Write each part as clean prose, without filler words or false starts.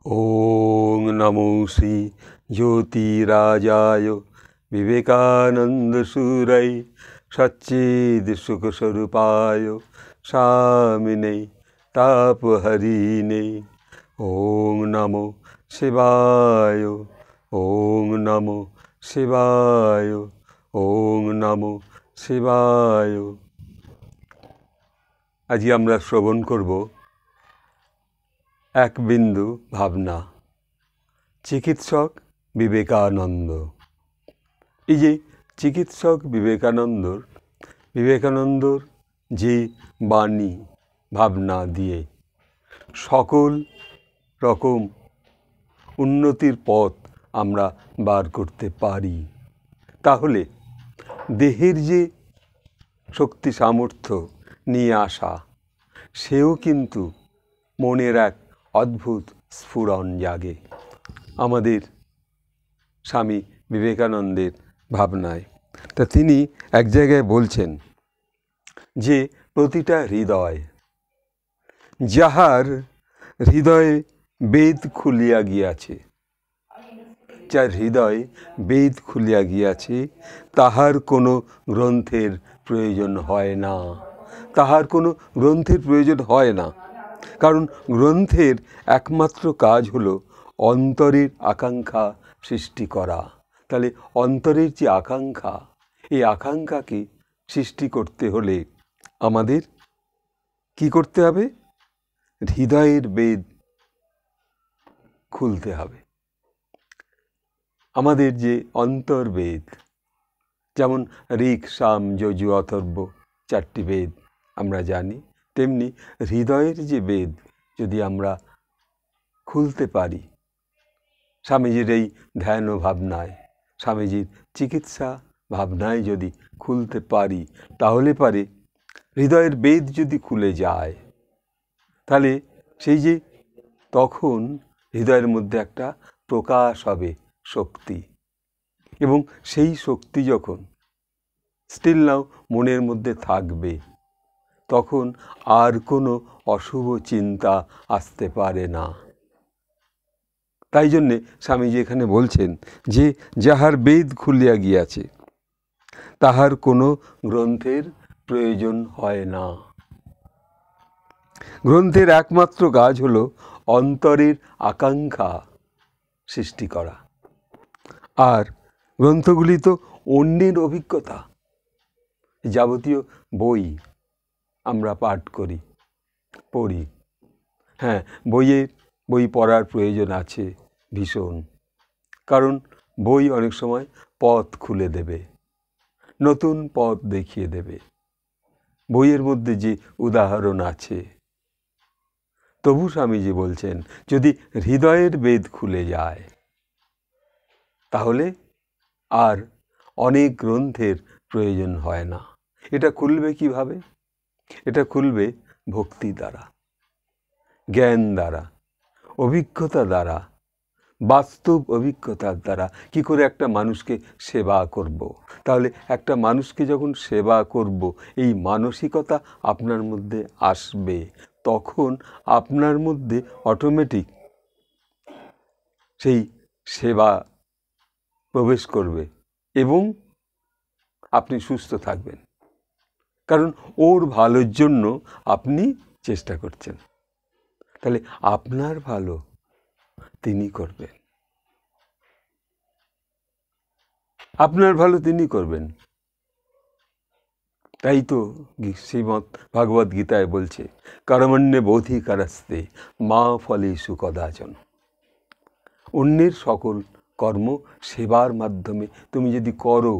ओम नमो श्री ज्योतिराजाय विवेकानंदसूरय सच्चिदसुखस्वरूपाय स्वामिने तापहरिणे। ओम नमो शिवाय। ओम नमो शिवाय। ओम नमो शिवाय। आज আমরা শ্রবণ করব এক বিন্দু ভাবনা, চিকিৎসক বিবেকানন্দ। এই যে চিকিৎসক বিবেকানন্দর যে বাণী ভাবনা দিয়ে সকল রকম উন্নতির পথ আমরা বার করতে পারি, তাহলে দেহের যে শক্তি সামর্থ্য নিয়ে আসা, সেও কিন্তু মনের এক অদ্ভুত স্ফুরণ জাগে আমাদের স্বামী বিবেকানন্দের ভাবনায়। তা তিনি এক জায়গায় বলছেন যে প্রতিটা হৃদয়, যাহার হৃদয়ে বেদ খুলিয়া গিয়াছে, যার হৃদয় বেদ খুলিয়া গিয়াছে, তাহার কোনো গ্রন্থের প্রয়োজন হয় না। তাহার কোনো গ্রন্থের প্রয়োজন হয় না, কারণ গ্রন্থের একমাত্র কাজ হলো অন্তরের আকাঙ্ক্ষা সৃষ্টি করা। তাহলে অন্তরের যে আকাঙ্ক্ষা, এই আকাঙ্ক্ষাকে সৃষ্টি করতে হলে আমাদের কি করতে হবে? হৃদয়ের বেদ খুলতে হবে। আমাদের যে অন্তর্বেদ, যেমন ঋক সাম যজু অথর্ব চারটি বেদ আমরা জানি, তেমনি হৃদয়ের যে বেদ যদি আমরা খুলতে পারি, স্বামীজির এই ধ্যান ও ভাবনায়, স্বামীজির চিকিৎসা ভাবনায় যদি খুলতে পারি, তাহলে পারে হৃদয়ের বেদ যদি খুলে যায়, তাহলে সেই যে তখন হৃদয়ের মধ্যে একটা প্রকাশ হবে শক্তি, এবং সেই শক্তি যখন স্টিল নাও মনের মধ্যে থাকবে, তখন আর কোনো অশুভ চিন্তা আসতে পারে না। তাই জন্যে স্বামীজি এখানে বলছেন যে যাহার বেদ খুলিয়া গিয়াছে, তাহার কোনো গ্রন্থের প্রয়োজন হয় না। গ্রন্থের একমাত্র কাজ হলো অন্তরের আকাঙ্ক্ষা সৃষ্টি করা। আর গ্রন্থগুলি তো অন্যের অভিজ্ঞতা। যাবতীয় বই আমরা পাঠ করি, পড়ি। হ্যাঁ, বই পড়ার প্রয়োজন আছে ভীষণ, কারণ বই অনেক সময় পথ খুলে দেবে, নতুন পথ দেখিয়ে দেবে। বইয়ের মধ্যে যে উদাহরণ আছে, তবু স্বামীজি বলছেন যদি হৃদয়ের বেদ খুলে যায়, তাহলে আর অনেক গ্রন্থের প্রয়োজন হয় না। এটা খুলবে কিভাবে? এটা খুলবে ভক্তি দ্বারা, জ্ঞান দ্বারা, অভিজ্ঞতা দ্বারা, বাস্তব অভিজ্ঞতার দ্বারা। কি করে একটা মানুষকে সেবা করব? তাহলে একটা মানুষকে যখন সেবা করব, এই মানসিকতা আপনার মধ্যে আসবে, তখন আপনার মধ্যে অটোমেটিক সেই সেবা প্রবেশ করবে এবং আপনি সুস্থ থাকবেন, কারণ ওর ভালোর জন্য আপনি চেষ্টা করছেন। তাহলে আপনার ভালো তিনি করবেন, আপনার ভালো তিনি করবেন। তাই তো শ্রীমদ্ ভাগবত গীতায় বলছে কর্মণ্যে বোধিকারস্তে মা ফলেষু কদাচন। অন্যের সকল কর্ম সেবার মাধ্যমে তুমি যদি করো,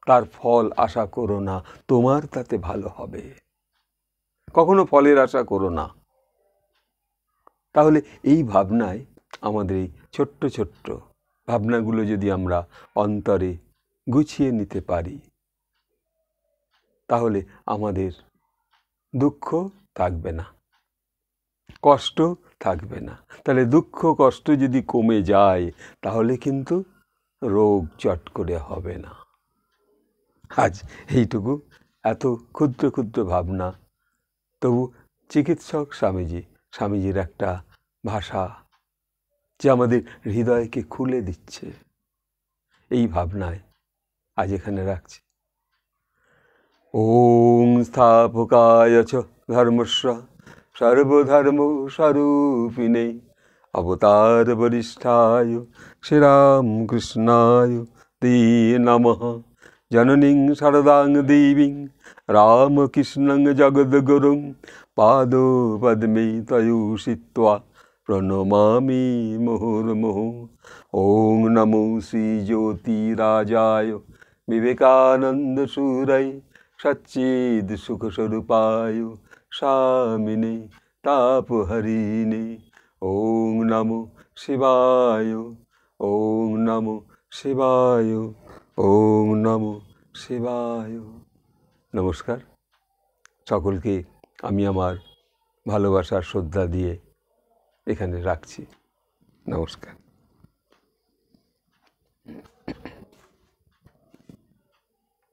তার ফল আশা করো না, তোমার তাতে ভালো হবে। কখনো ফলের আশা করো না। তাহলে এই ভাবনায় আমাদের এই ছোট্ট ছোট্ট ভাবনাগুলো যদি আমরা অন্তরে গুছিয়ে নিতে পারি, তাহলে আমাদের দুঃখ থাকবে না, কষ্ট থাকবে না। তাহলে দুঃখ কষ্ট যদি কমে যায়, তাহলে কিন্তু রোগ চট করে হবে না। আজ এইটুকু, এত ক্ষুদ্র ক্ষুদ্র ভাবনা, তবু চিকিৎসক স্বামীজির একটা ভাষা যে আমাদের হৃদয়কে খুলে দিচ্ছে। এই ভাবনায় আজ এখানে রাখছি। ওং স্থাপকায় চ ধর্মস্য সর্বধর্ম স্বরূপিণে অবতার বরিষ্ঠায় শ্রীরামকৃষ্ণায় তে নমঃ। জননীং শারদাং দেবীং রামকৃষ্ণং জগদ্গুরুং পাদপদ্মে তয়োষিত্বা প্রণমামি মুহুর্মুহুঃ। ওং নমো শ্রীজ্যোতিরাজায় বিবেকানন্দ সুরায় সচ্চিদ সুখস্বরূপায় স্বামিনে তাপহরিণে। ওং নমো শিবায়, ওং নমো শিবায়, ওং নমো শিবায়। নমস্কার। সকলকে আমি আমার ভালোবাসার শ্রদ্ধা দিয়ে এখানে রাখছি। নমস্কার।